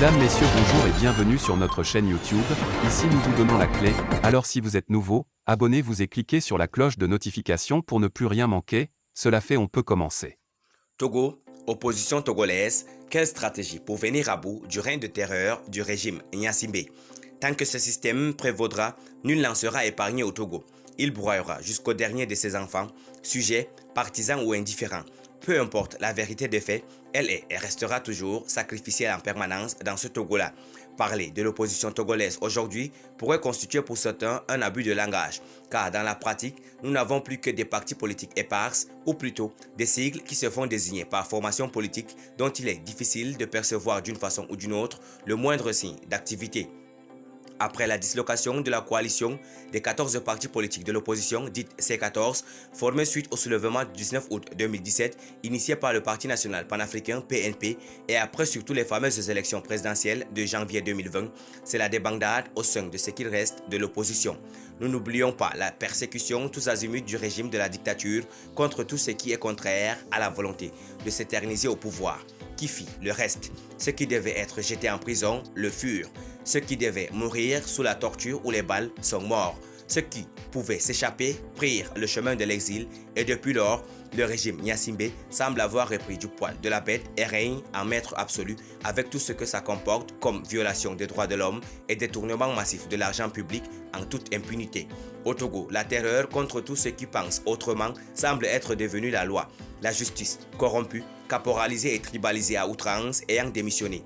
Mesdames, Messieurs, bonjour et bienvenue sur notre chaîne YouTube. Ici nous vous donnons la clé, alors si vous êtes nouveau, abonnez-vous et cliquez sur la cloche de notification pour ne plus rien manquer. Cela fait, on peut commencer. Togo, opposition togolaise, quelle stratégie pour venir à bout du règne de terreur du régime Gnassingbé? Tant que ce système prévaudra, nul n'en sera épargné au Togo. Il broyera jusqu'au dernier de ses enfants, sujets, partisans ou indifférents. Peu importe la vérité des faits, elle est et restera toujours sacrificielle en permanence dans ce Togo-là. Parler de l'opposition togolaise aujourd'hui pourrait constituer pour certains un abus de langage, car dans la pratique, nous n'avons plus que des partis politiques éparses, ou plutôt des sigles qui se font désigner par formation politique dont il est difficile de percevoir d'une façon ou d'une autre le moindre signe d'activité. Après la dislocation de la coalition des 14 partis politiques de l'opposition, dite C14, formée suite au soulèvement du 19 août 2017, initié par le Parti national panafricain PNP, et après surtout les fameuses élections présidentielles de janvier 2020, c'est la débandade au sein de ce qu'il reste de l'opposition. Nous n'oublions pas la persécution tous azimuts du régime de la dictature contre tout ce qui est contraire à la volonté de s'éterniser au pouvoir. Qui fit le reste? Ceux qui devaient être jetés en prison le furent. Ceux qui devaient mourir sous la torture ou les balles sont morts. Ceux qui pouvaient s'échapper prirent le chemin de l'exil et depuis lors, le régime Gnassingbé semble avoir repris du poil de la bête et règne en maître absolu avec tout ce que ça comporte comme violation des droits de l'homme et détournement massif de l'argent public en toute impunité. Au Togo, la terreur contre tous ceux qui pensent autrement semble être devenue la loi. La justice corrompue, caporalisée et tribalisée à outrance ayant démissionné.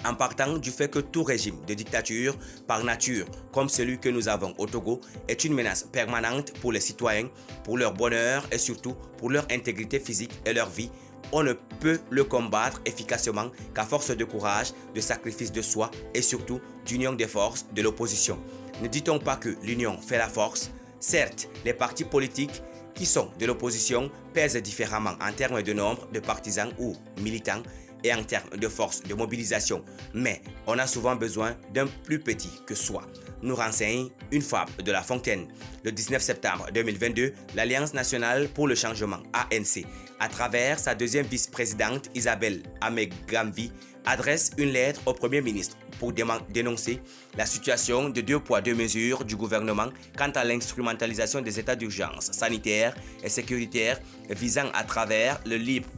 En partant du fait que tout régime de dictature, par nature, comme celui que nous avons au Togo, est une menace permanente pour les citoyens, pour leur bonheur et surtout pour leur intégrité physique et leur vie, on ne peut le combattre efficacement qu'à force de courage, de sacrifice de soi et surtout d'union des forces de l'opposition. Ne dit-on pas que l'union fait la force? Certes, les partis politiques qui sont de l'opposition pèsent différemment en termes de nombre de partisans ou militants et en termes de force de mobilisation, mais on a souvent besoin d'un plus petit que soi, nous renseigne une fable de La Fontaine. Le 19 septembre 2022, l'Alliance nationale pour le changement, ANC, à travers sa deuxième vice-présidente Isabelle Amegamvi, adresse une lettre au Premier ministre pour dénoncer la situation de deux poids deux mesures du gouvernement quant à l'instrumentalisation des états d'urgence sanitaire et sécuritaire visant à travers le libre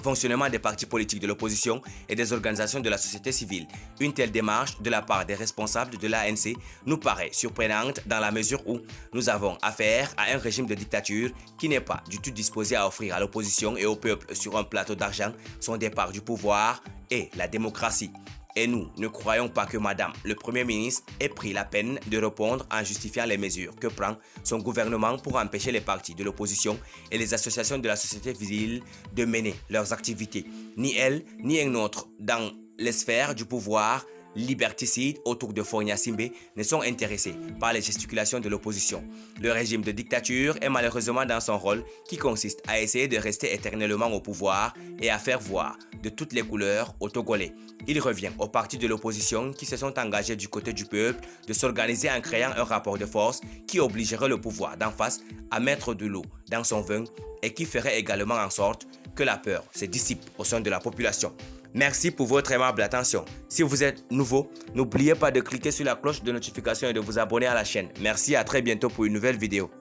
fonctionnement des partis politiques de l'opposition et des organisations de la société civile. Une telle démarche de la part des responsables de l'ANC nous paraît surprenante dans la mesure où nous avons affaire à un régime de dictature qui n'est pas du tout disposé à offrir à l'opposition et au peuple sur un plateau d'argent son départ du pouvoir et la démocratie. Et nous ne croyons pas que Madame le Premier ministre ait pris la peine de répondre en justifiant les mesures que prend son gouvernement pour empêcher les partis de l'opposition et les associations de la société civile de mener leurs activités. Ni elle, ni un autre dans les sphères du pouvoir liberticides autour de Faure Gnassingbé ne sont intéressés par les gesticulations de l'opposition. Le régime de dictature est malheureusement dans son rôle qui consiste à essayer de rester éternellement au pouvoir et à faire voir de toutes les couleurs aux Togolais. Il revient aux partis de l'opposition qui se sont engagés du côté du peuple de s'organiser en créant un rapport de force qui obligerait le pouvoir d'en face à mettre de l'eau dans son vin et qui ferait également en sorte que la peur se dissipe au sein de la population. Merci pour votre aimable attention. Si vous êtes nouveau, n'oubliez pas de cliquer sur la cloche de notification et de vous abonner à la chaîne. Merci, à très bientôt pour une nouvelle vidéo.